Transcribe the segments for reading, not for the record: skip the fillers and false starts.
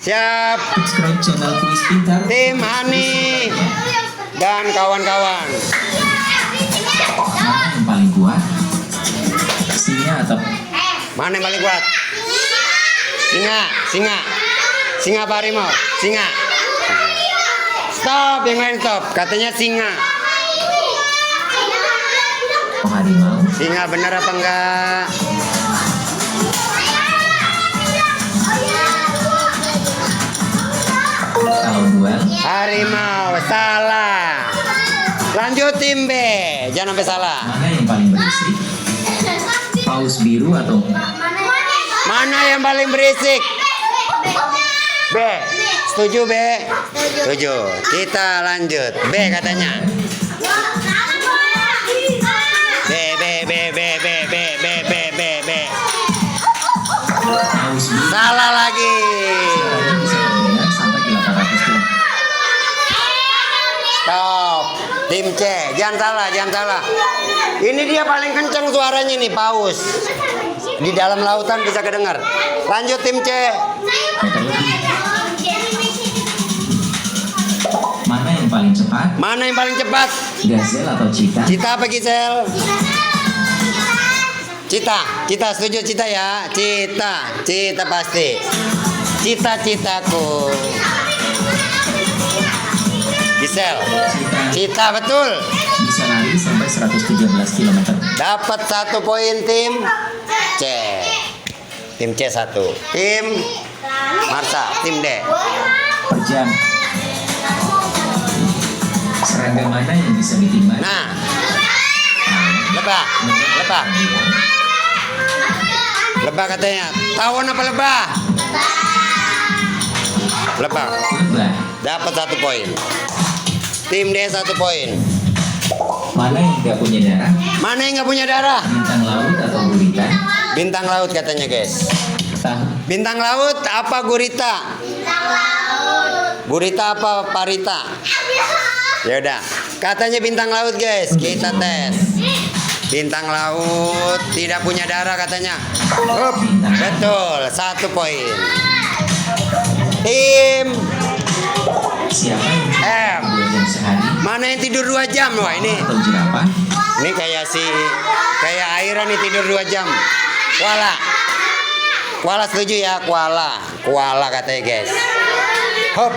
Siap. Subscribe channel Kuis Pintar. Tim Hani dan kawan-kawan. Mana yang paling kuat? Singa atau Mana yang paling kuat? Singa apa harimau? Singa. Stop, yang lain stop. Katanya singa. harimau? Singa benar apa enggak? Kalau duel, Harimau, salah. Lanjut tim B, jangan sampai salah. mana yang paling berisik? Paus biru atau Mana yang paling berisik? B. Setuju B? Setuju. Kita lanjut. B katanya. B. paus biru? Salah lagi. Suaranya bisa terdengar sampai 800 km. Stop. Tim C, jangan salah. Ini dia paling kencang suaranya nih, paus. Di dalam lautan bisa kedengar. Lanjut tim C. Mana yang paling cepat? Mana yang paling cepat? Gazelle atau cheetah? Cita apa Gisel? Cita setuju Cita ya? Cita pasti. Cita-citaku. Gisel. Cita betul. Bisa lari sampai 113 km. Dapat 1 poin tim C. Tim C 1. Tim Marsa, tim D. Per jam. Serangga mana yang bisa ditimbang? Nah, lebah. Lebah katanya. Tawon apa lebah? Lebah. Lebah. Dapat 1 poin. Tim D 1 poin. Mana yang nggak punya darah? Mana yang nggak punya darah? Bintang laut atau gurita? Bintang laut katanya guys. Tahu. Bintang laut apa gurita? Gurita apa parita? Ya udah. Katanya bintang laut guys. Kita tes. Bintang laut tidak punya darah katanya. Hup, betul. 1 poin. Tim Siapa yang F. 2 jam sehari? Mana yang tidur 2 jam? Wah ini. Atau jerapah? Ini kayak Aira nih tidur 2 jam. Koala setuju ya, koala katanya guys. Hop.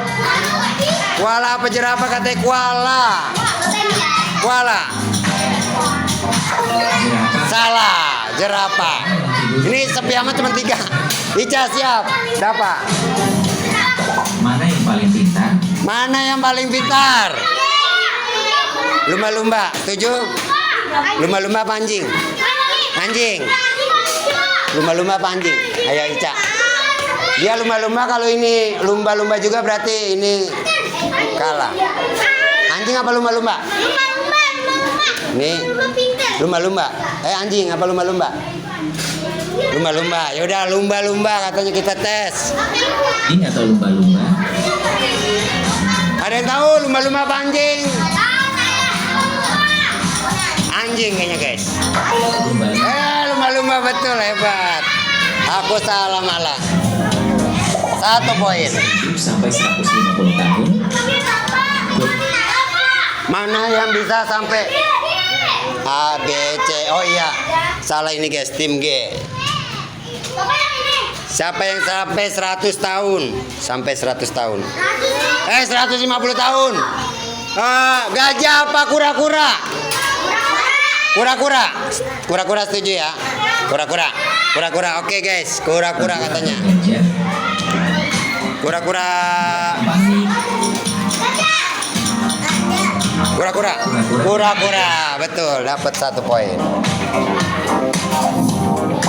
Koala apa jerapah katanya koala. Jerapah. Salah, jerapah. Ini sepi amat cuma 3. Ica siap, dapat. Mana yang paling pintar? Mana yang paling pintar? Lumba-lumba, setuju? Lumba-lumba apa anjing? Anjing. Lumba-lumba apa anjing? Ayo Ica. Dia lumba-lumba, kalau ini lumba-lumba juga berarti ini kalah. Anjing apa lumba-lumba? Nih. Lumba-lumba. Anjing apa lumba-lumba? Lumba-lumba. Ya udah lumba-lumba katanya kita tes. Anjing atau lumba-lumba? Ada yang tahu lumba-lumba apa anjing? Anjing kayaknya guys. Lumba-lumba. Lumba-lumba betul, hebat. Aku salah malah. 1 poin. Hidup sampai 150 tahun. Mana yang bisa sampai A, B, C? Oh iya, salah ini guys, tim G. Siapa yang sampai 100 tahun? Sampai 100 tahun. 150 tahun. Gajah apa kura-kura? Kura-kura setuju ya? Kura-kura. Oke guys, kura-kura katanya. Gajah. Kura-kura. Betul, dapat 1 poin.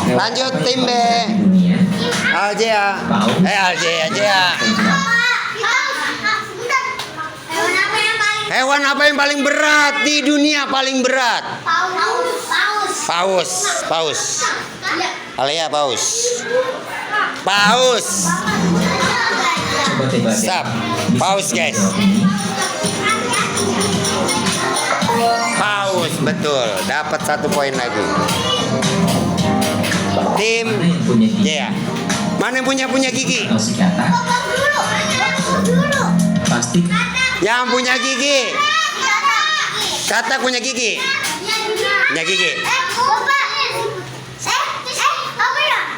Lanjut tim B. Dunia. Aljea. Aljea. Hewan apa yang paling berat di dunia? Paling berat? Paus. Alia paus. Coba tebak. Stop. Paus guys. Paus betul, dapat 1 poin lagi. Tim Mana yang punya gigi? Mana yang punya gigi? Atau sikata? Yang punya gigi. Katak punya gigi. Punya gigi.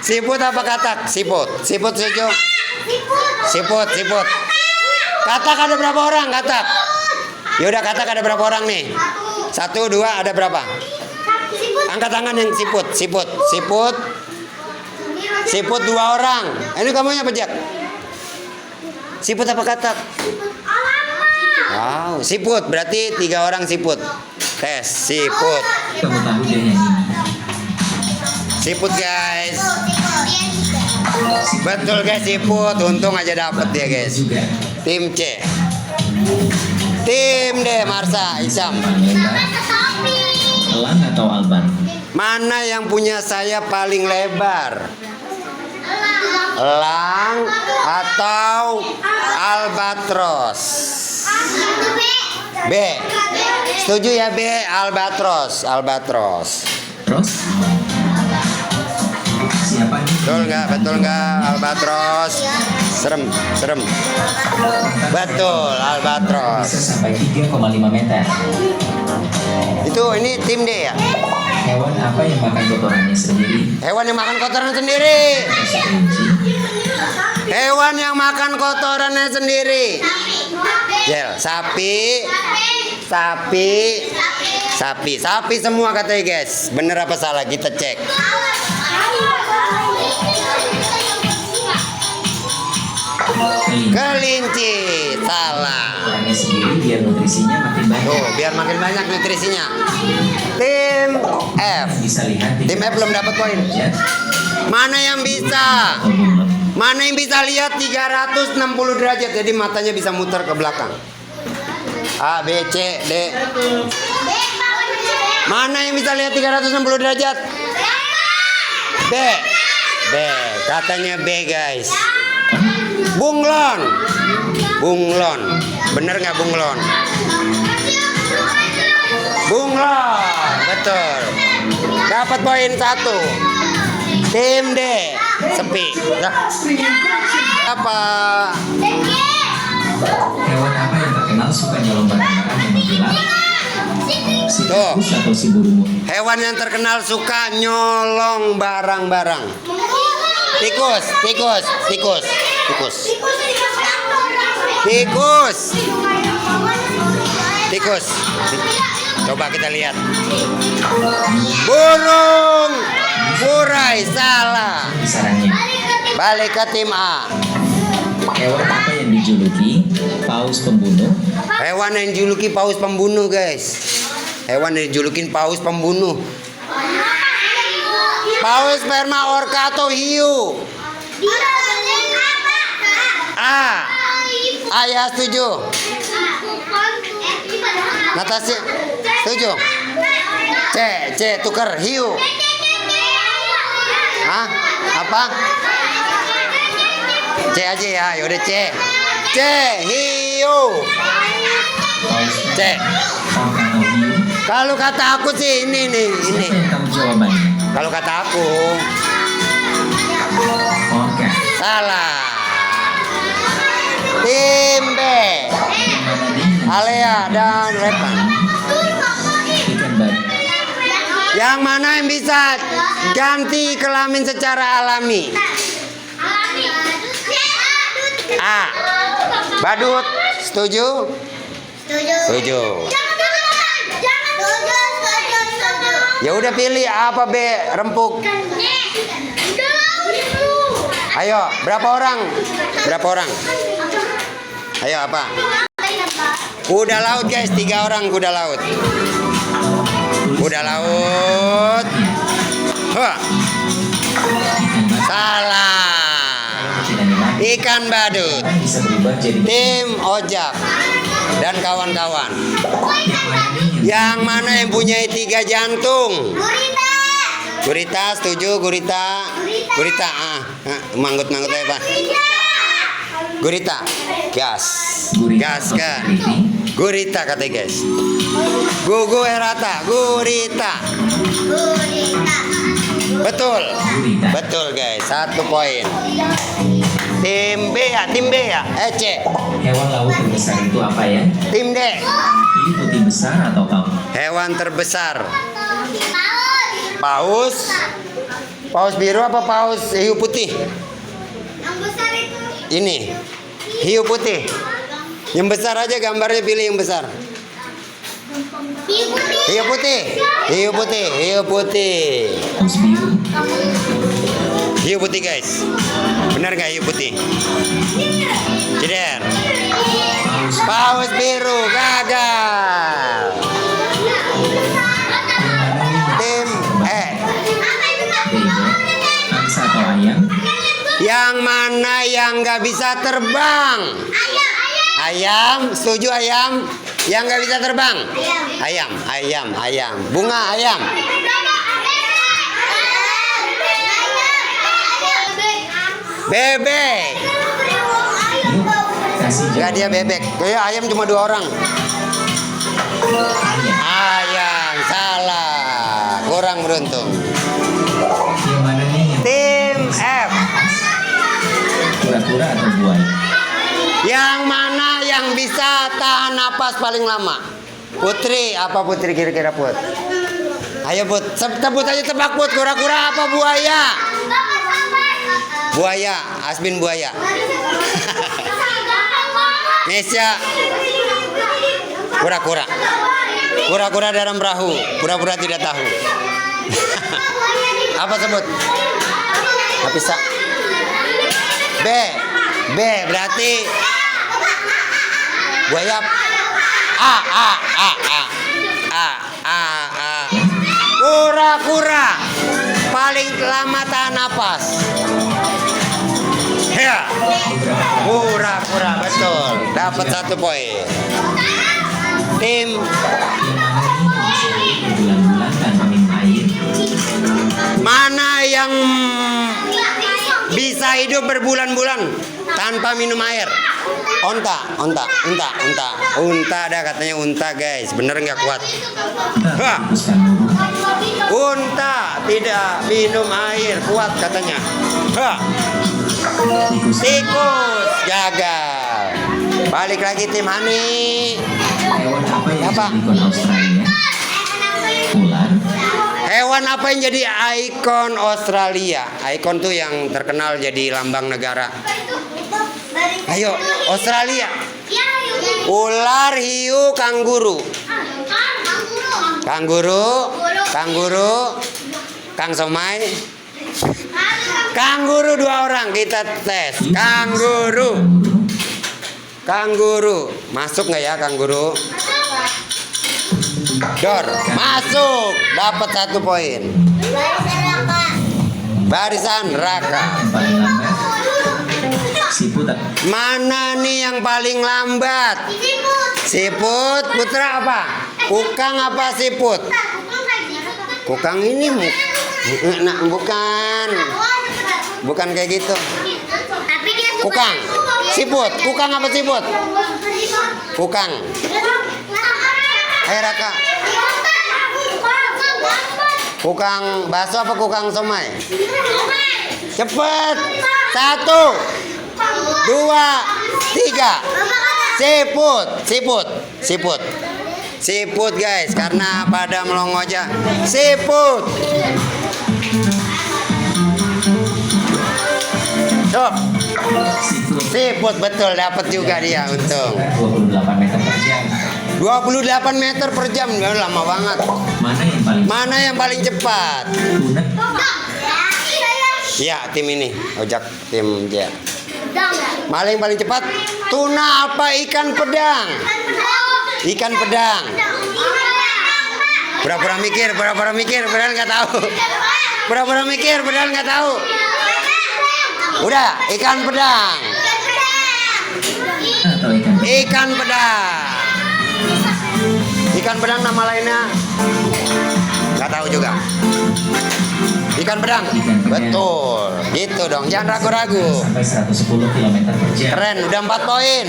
Siput apa katak? Siput. Siput setuju. Siput. Katak ada berapa orang? Katak. Yaudah, katak ada berapa orang nih? 1, 2, ada berapa? Angkat tangan yang siput. Siput 2 orang. Ini kamu yang pejak. Siput apa katak? Wow, siput. Berarti 3 orang siput. Tes, siput. Kamu tahu deh yang ini. Siput guys. Betul guys, siput. Untung aja dapet dia guys. Juga. Tim C. Tim D, Marsa, Isam. Elang atau alban? Mana yang punya sayap paling lebar? Elang atau albatros? B. Setuju ya B, albatros. Terus? Siapa nih? Betul nggak albatros? Serem. Betul, albatros. Bisa sampai 3,5 meter. Ini tim D ya? Hewan apa yang makan kotorannya sendiri? Hewan yang makan kotoran sendiri. Kelinci. Hewan yang makan kotorannya sendiri. Jel, sapi semua katanya guys. Bener apa salah kita cek. Kelinci, salah. Kotorannya sendiri biar nutrisinya makin banyak. Tuh, biar makin banyak nutrisinya. Tim F. Bisa lihat di Tim F belum dapat poin. derajat Mana yang bisa? atau bulat. Mana yang bisa lihat 360 derajat? Jadi matanya bisa muter ke belakang. A, B, C, D. Mana yang bisa lihat 360 derajat? B. Katanya B guys. Bunglon. Bener nggak bunglon? Bunglon. Betul. Dapat poin 1. Tim D. Sepi. Apa? Hewan apa yang terkenal suka nyolong barang-barang yang mengkilap? Si Tuh. tikus atau si burung? Hewan yang terkenal suka nyolong barang-barang. Tikus. Coba kita lihat. Burung murai, salah. Kisarannya. Balik ke tim A. Hewan apa yang dijuluki paus pembunuh? Hewan yang dijuluki paus pembunuh guys. Paus sperma orca atau hiu? A. Ayah setuju. Natasha setuju. C tuker hiu. Hah? Apa? C aja ya. Yaudah C hiu. Paus C. orca atau hiu? Kalau kata aku sih ini. Siapa yang tahu jawabannya? Kalau kata aku Orca. salah. Tim B. Alea dan Repan. Ikan batu. Yang mana yang bisa ganti kelamin secara alami? A. Badut. Setuju? Setuju. Ya udah pilih A apa B, rempuk. Ayo, berapa orang? Ayo apa? Kuda laut guys, 3 orang kuda laut. Huh. Salah. Ikan badut. Bisa berubah jadi Tim Ojak dan kawan-kawan. Yang mana yang punya 3 jantung? Gurita, setuju Gurita. Manggut-manggut aja Pak. Gurita, gas kan? Gurita katanya guys. Gugu Erata, Gurita. Betul guys, 1 poin. Tim B ya, tim B ya. C. Hewan laut terbesar itu apa ya? Tim D. Hiu putih besar atau paus? Hewan terbesar. Paus. Paus biru apa paus hiu putih? Yang besar itu. Ini. Hiu putih. Yang besar aja gambarnya, pilih yang besar. Hiu putih. Hiu putih. Hiu putih. Hiu putih. Paus biru. Hiu putih guys. Benar nggak hiu putih? Ceder. Paus biru gagal. Tim E. Bebek, angsa atau ayam? Yang mana yang nggak bisa terbang? Ayam. Setuju ayam? Yang nggak bisa terbang? Ayam. Ayam. Ayam. Bunga ayam. Bebek. Kasih Enggak, dia jawaban. bebek. Kayak ayam cuma 2 orang. Ayam. Ayam. Salah. Kurang beruntung. Yang mana nih yang Tim F. kura-kura atau buaya? Yang mana yang bisa tahan napas paling lama? Putri, apa Putri kira-kira Put? Ayo Put, tebut aja tebak Put. Kura-kura apa buaya? Buaya, Asbin buaya. Nesya, kura-kura. Kura-kura dalam perahu, pura-pura tidak tahu. Apa sebut? Nggak bisa. B, B berarti buaya. A. Kura-kura paling lama tahan napas. Ya, kura-kura betul. Dapat 1 poin. Tim Yang mana bisa hidup berbulan-bulan tanpa minum air? mana yang bisa hidup berbulan-bulan? Unta ada katanya unta guys. Bener nggak kuat? Hah. Unta tidak minum air, kuat katanya. Hah. Tikus gagal. Balik lagi tim Hani. Hewan apa yang Apa? jadi ikon Australia? Ular. Hewan apa yang jadi ikon Australia? Ikon tuh yang terkenal jadi lambang negara. Ayo, Australia. Ular, hiu, kanguru. Kanguru, Kang Somai. Kanguru 2 orang kita tes. Kanguru, masuk nggak ya kanguru? Dor, masuk, dapat 1 poin. Barisan Raka. Yang paling lambat. Siput. Mana nih yang paling lambat? Siput, Putra apa? Kukang apa siput? Kukang ini nah, bukan kayak gitu. Kukang, siput, kukang apa siput? Kukang. Ayo Raka, kukang bakso apa kukang somai? Cepet, 1, 2, 3. Siput guys, karena pada melongoja. Siput. Stop. Siput betul, dapat juga dia untung. 28 meter per jam. 28 meter per jam, lama banget. Mana yang paling cepat? tuna? Ya, tim ini, ojak tim J. Maling paling cepat, tuna apa ikan pedang? Ikan pedang. Pura-pura mikir, padahal nggak tahu. Pura-pura mikir, padahal nggak tahu. Udah, ikan pedang. Atau ikan? Ikan pedang. Ikan bedang nama lainnya? Nggak tahu juga. Ikan bedang. Ikan bedang. Betul. Gitu dong. Jangan ragu-ragu. Sampai 110 km per jam. Keren. Udah 4 poin.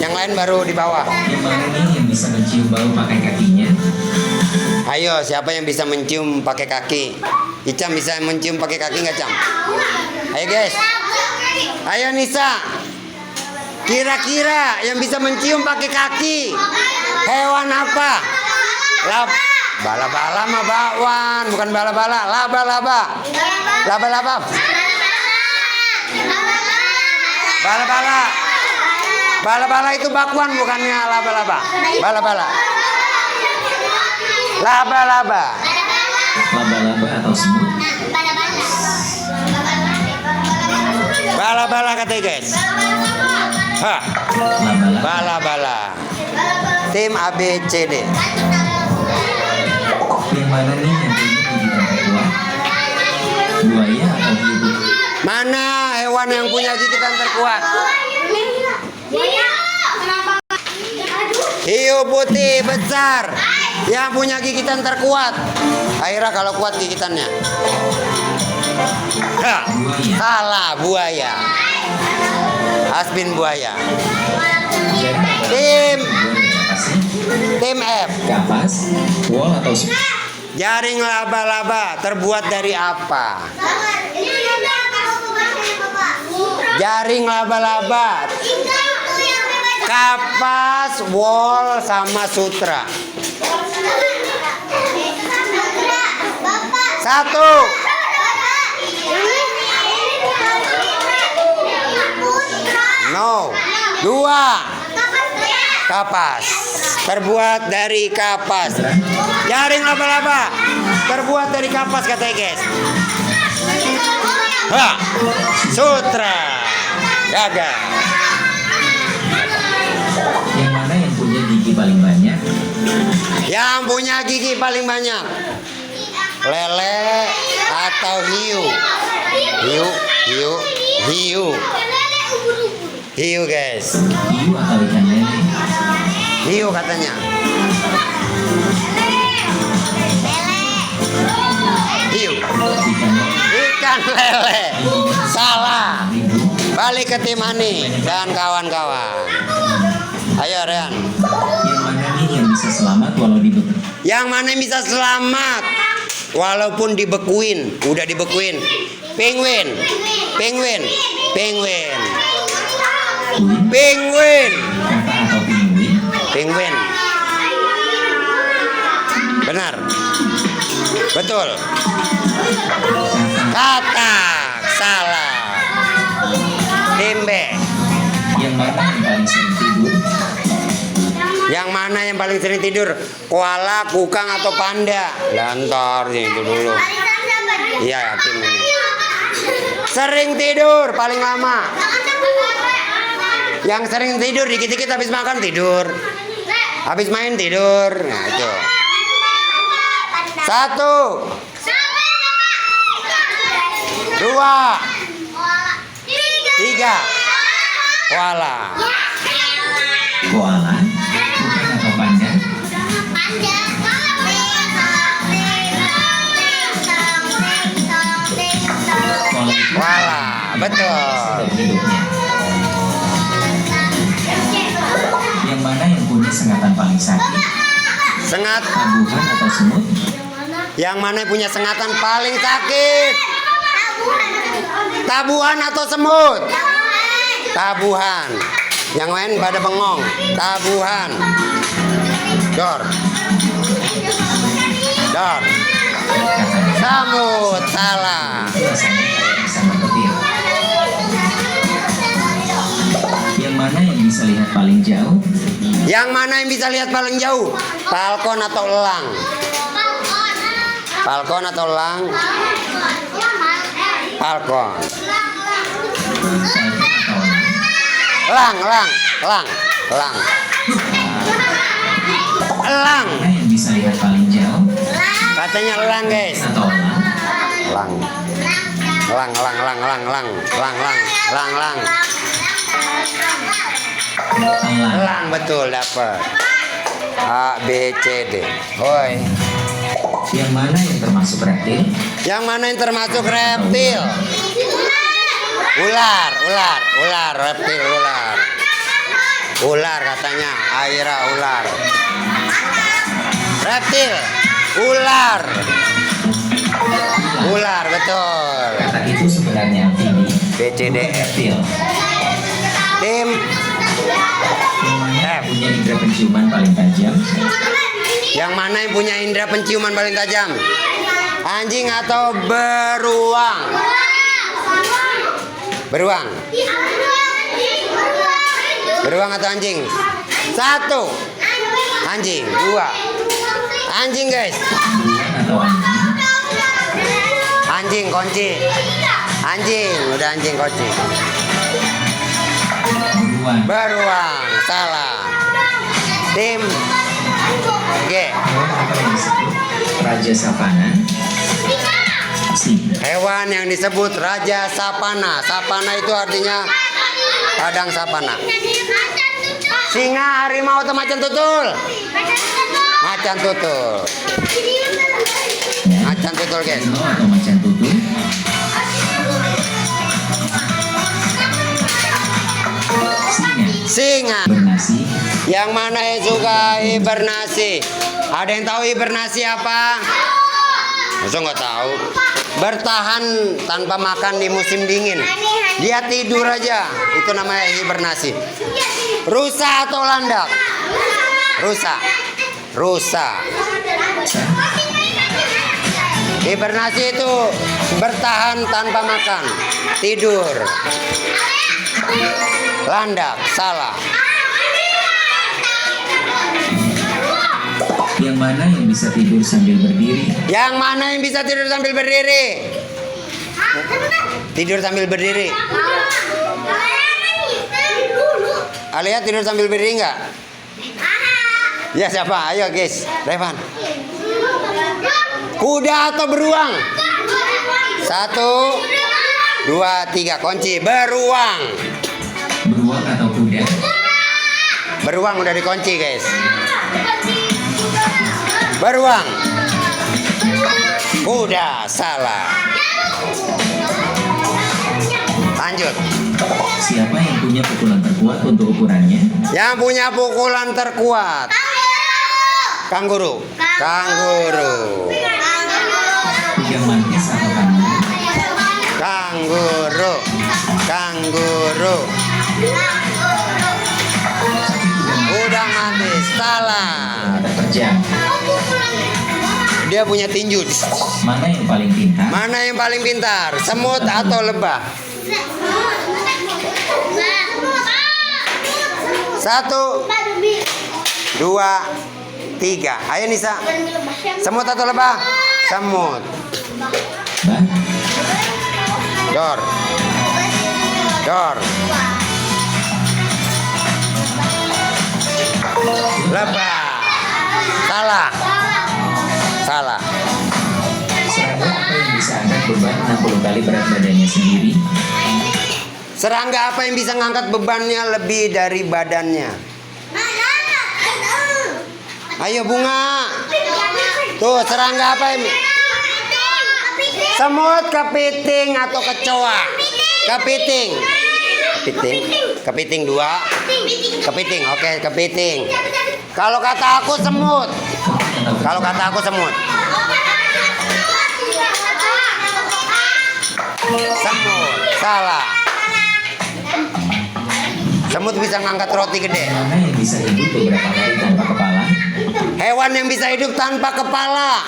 Yang lain baru di bawah. Yang mana nih yang bisa mencium bau pakai kakinya? Ayo, siapa yang bisa mencium pakai kaki? Icam bisa mencium pakai kaki nggak, Cam? Ayo guys. Ayo Nisa. Kira-kira yang bisa mencium pakai kaki hewan apa? Bala-bala mah bakwan, bukan bala-bala. Laba-laba. Laba-laba. Bala-bala. Bala-bala itu bakwan, bukannya laba-laba. Bala-bala. Laba-laba. Laba-laba atau semut? Bala-bala katanya guys. Hah. Laba-laba. Bala-bala. Tim ABCD. Yang mana nih yang punya gigitan terkuat? Buaya atau hiu? Mana hewan yang punya gigitan terkuat? Hiu putih besar yang punya gigitan terkuat. Akhirnya kalau kuat gigitannya. Hah, salah, buaya. Aspin buaya. Tim F. Kapas, wol atau Jaring laba-laba terbuat dari apa? Jaring laba-laba, kapas, wol, sama sutra. 1. No. 2. Kapas. Terbuat dari kapas. Jaring laba-laba terbuat dari kapas katanya guys. Hah. Sutra. Gagal. yang mana yang punya gigi paling banyak? Yang punya gigi paling banyak. Lele atau hiu? Hiu, hiu, hiu. Hiu guys. Hiu atau ikan lele? Hiu katanya. Hiu. Ikan lele. Ikan lele. Salah. Ibu. Balik ke tim Ani dan kawan-kawan. Ayo Rian. Yang mana nih yang bisa selamat walau dibekuk? Yang mana yang bisa selamat walaupun dibekuin? Udah dibekuin. Penguin. Penguin. Penguin. Penguin. Kata atau pinguin? Penguin. Benar. Betul. Katak. Salah. Tim B. Yang mana yang paling sering tidur? Yang mana yang paling sering tidur? Koala, kukang, atau panda? Lantar itu dulu. Iya, tim ini. Sering tidur paling lama. Yang sering tidur dikit-dikit habis makan tidur. Habis main tidur. Nah, itu. 1. 2. 3. Koala. Koala, kukang atau panda? Koala. Betul. Dari hidupnya. Yang mana yang punya sengatan paling sakit? Sengat. Tabuhan atau semut? Yang mana yang punya sengatan paling sakit? Tabuhan atau semut? Tabuhan. Yang lain pada bengong. Tabuhan. Dor. Dor. Semut. Salah. Rasanya kayak bersama petir. Yang mana yang bisa lihat paling jauh? Yang mana yang bisa lihat paling jauh? Falcon atau elang? Falcon atau elang? Falcon. Salju atau elang? Elang, elang, elang, elang. Elang. Mana yang bisa lihat paling jauh? Katanya elang, guys. Atau elang? Elang. Elang, elang, elang, elang, elang, elang, elang, elang, elang. Elang. Elang betul dapat. A, B, C, D. Hoi. Yang mana yang termasuk reptil? Yang mana yang termasuk reptil? Ular, reptil ular. Ular katanya, Aira ular. Reptil, ular. Ular, betul. Katak itu sebenarnya amfibi. B, C, D, bukan E. reptil. Tim Yang punya indera penciuman paling tajam? yang mana yang punya indera penciuman paling tajam? Anjing atau beruang? Beruang. Beruang atau anjing? 1. Anjing. 2. Anjing, guys. Beruang atau anjing? Anjing kunci. Anjing, udah anjing kunci. Beruang. Beruang, salah. Tim G. Hewan apa yang disebut Raja Savana? Singa. Hewan yang disebut Raja Sapana. Sapana itu artinya padang sapana. Singa, harimau atau macan tutul? Macan tutul. Macan tutul, guys. Harimau atau macan tutul? Singa. Singa. Bernasi. Yang mana yang suka hibernasi? Ada yang tahu hibernasi apa? Masa nggak tahu? Bertahan tanpa makan di musim dingin. Dia tidur aja. Itu namanya hibernasi. Rusa atau landak? Rusa. Rusa. Hibernasi itu bertahan tanpa makan, tidur. Landak, salah. Yang mana yang bisa tidur sambil berdiri? Yang mana yang bisa tidur sambil berdiri? Tidur sambil berdiri. Alia tidur sambil berdiri nggak? Ya siapa? Ayo guys, Revan. Kuda atau beruang? 1, 2, 3, kunci. Beruang. Beruang atau kuda? Beruang udah dikunci guys. Beruang. Kuda, salah. Lanjut. Siapa yang punya pukulan terkuat untuk ukurannya? Yang punya pukulan terkuat. Kanguru. Kanguru. Pegang mantis atau kanguru? Kanguru. Kanguru. Udah mati, salah. Terjang. Dia punya tinju. Mana yang paling pintar? Mana yang paling pintar? Semut atau lebah? 1, 2, 3. Ayo Nisa. Semut atau lebah? Semut. Bah, Dor. Dor. Lebah. Salah. Salah. serangga apa yang bisa angkat beban 60 kali berat badannya sendiri? Serangga apa yang bisa ngangkat bebannya lebih dari badannya? Ayo Bunga. Tuh serangga apa yang... Semut, kepiting atau kecoa? Kepiting. Kepiting. Kepiting 2. Kepiting. Oke, kepiting. Kalau kata aku semut. Kalau kata aku semut. Semut. Salah. Semut bisa ngangkat roti gede. Mana yang bisa hidup beberapa hari tanpa kepala? Hewan yang bisa hidup tanpa kepala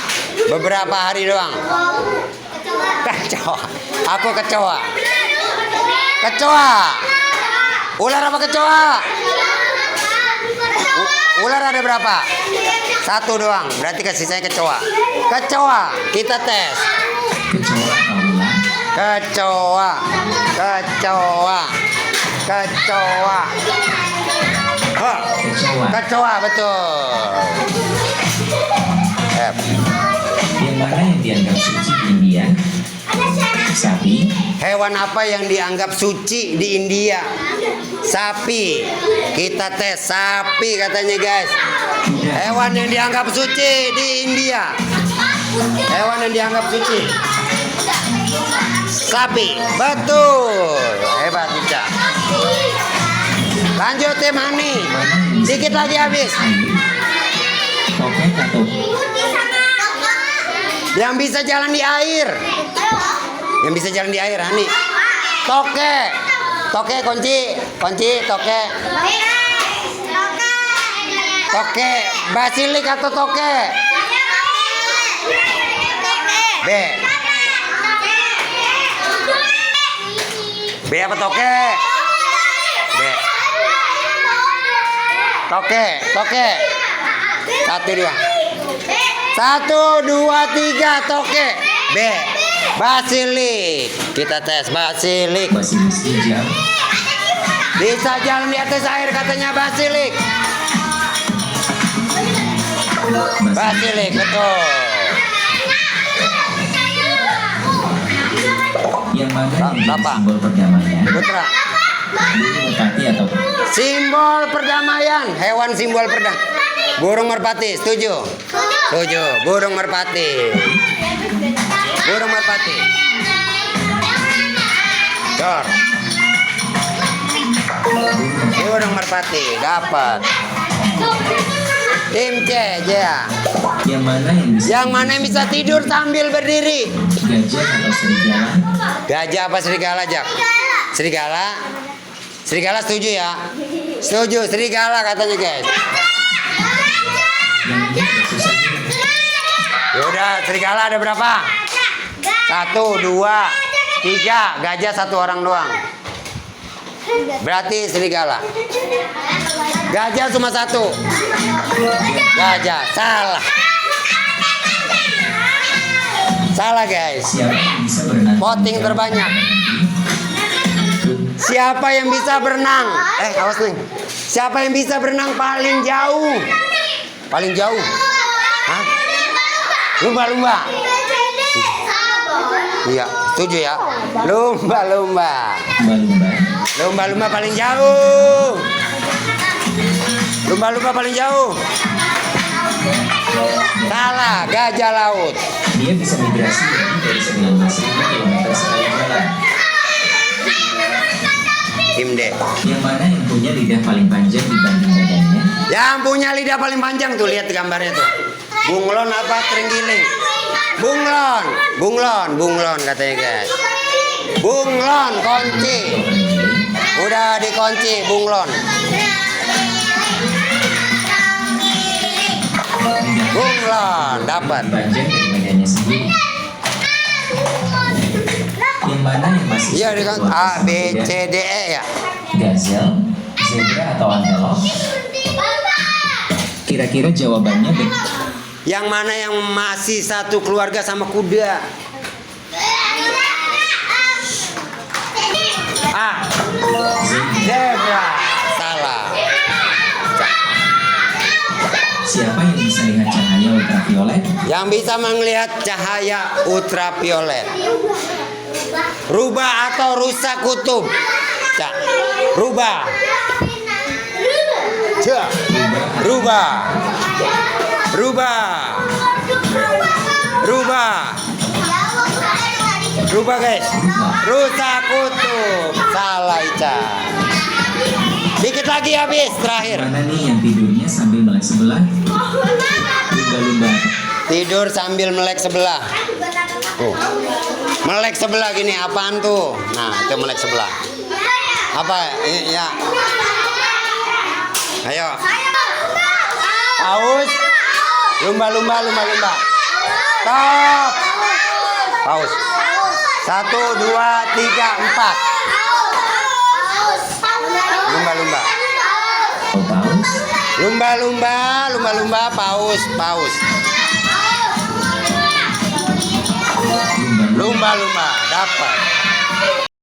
beberapa hari doang. Kecoa. Aku kecoa. Kecoa. Ular apa kecoa? Ular ada berapa? 1 doang. Berarti kasih saya kecoa. Kecoa. Kita tes. Kecoa atau ular? Kecoa. Kecoa. Kecoa. Oh, Kecoa. kecoa betul. F. Yang mana yang dianggap suci di India? Sapi. Hewan apa yang dianggap suci di India? Sapi. Kita tes sapi katanya guys. Hewan yang dianggap suci di India. Hewan yang dianggap suci. Sapi. Betul. Hebat Ica. Lanjut tim Hani. Dikit lagi habis. Tokek atau Yang bisa jalan di air. Yang bisa jalan di air Hani. Toke. Toke kunci. Kunci toke. Toke. Basilik atau toke? B. B apa toke? B. Toke. Toke. 1 2. 1 2 3 toke. B. Basilik. Kita tes basilik. basilis hijau. Bisa jalan di atas air katanya basilik. Basilik betul. Yang mana yang jadi Apa? simbol perdamaian? Putra. Burung merpati atau Simbol perdamaian. Hewan simbol perdamaian. Burung merpati. Setuju? Setuju. Burung merpati. Burung merpati. Dor. Burung merpati. Dapat. Tim C. Jaya. yang mana yang bisa tidur sambil berdiri? gajah atau serigala? Gajah apa serigala, Jak? Serigala. Serigala setuju ya? Setuju, serigala katanya, guys. Yang ini agak susah. Yaudah, serigala ada berapa? 1, 2, 3. Gajah 1 orang doang. Berarti serigala. Gajah cuma 1. Gajah, salah. Salah, guys. Siapa yang bisa berenang? Voting terbanyak. Siapa yang bisa berenang? Awas nih. Siapa yang bisa berenang paling jauh? Paling jauh? Hah? Lumba-lumba. Iya, setuju ya. Lumba-lumba. Lumba-lumba. Lumba-lumba paling jauh. Lumba-lumba paling jauh. Salah, gajah laut. Dia bisa migrasi dari 19.000 km sekali jalan. Tim D. Yang mana yang punya lidah paling panjang dibanding badannya? Yang punya lidah paling panjang tuh, lihat gambarnya tuh. Bunglon apa terenggiling? Bunglon, bunglon, bunglon katanya guys. Bunglon, kunci. Udah dikunci bunglon. Bunglon, dapat. Panjang dari badannya sendiri. Yang mana yang masih Iya, suka dengan buat A, B, bersepeda? C, D, E ya. Gazelle, zebra atau antelope? Kira-kira jawabannya benar. Yang mana yang masih satu keluarga sama kuda? A, zebra. Salah. Siapa yang bisa lihat cahaya ultraviolet? Yang bisa melihat cahaya ultraviolet. Rubah atau rusa kutub? Cak. Rubah. Cak. Rubah. Rubah. Rubah. Rubah guys. Rusa kutub. Salah Ica. Dikit lagi habis terakhir. Mana nih yang tidurnya sambil melek sebelah? Lumba-lumba. Tidur sambil melek sebelah. Tuh. Melek sebelah gini apaan tuh? Nah, itu melek sebelah. Apa? Ya. Ayo. Paus. Lumba-lumba, lumba-lumba. Stop. Paus. 1, 2, 3, 4. Lumba-lumba. Oh, paus. Lumba-lumba, lumba-lumba, paus, paus. Lumba-lumba. Lumba-lumba, dapat.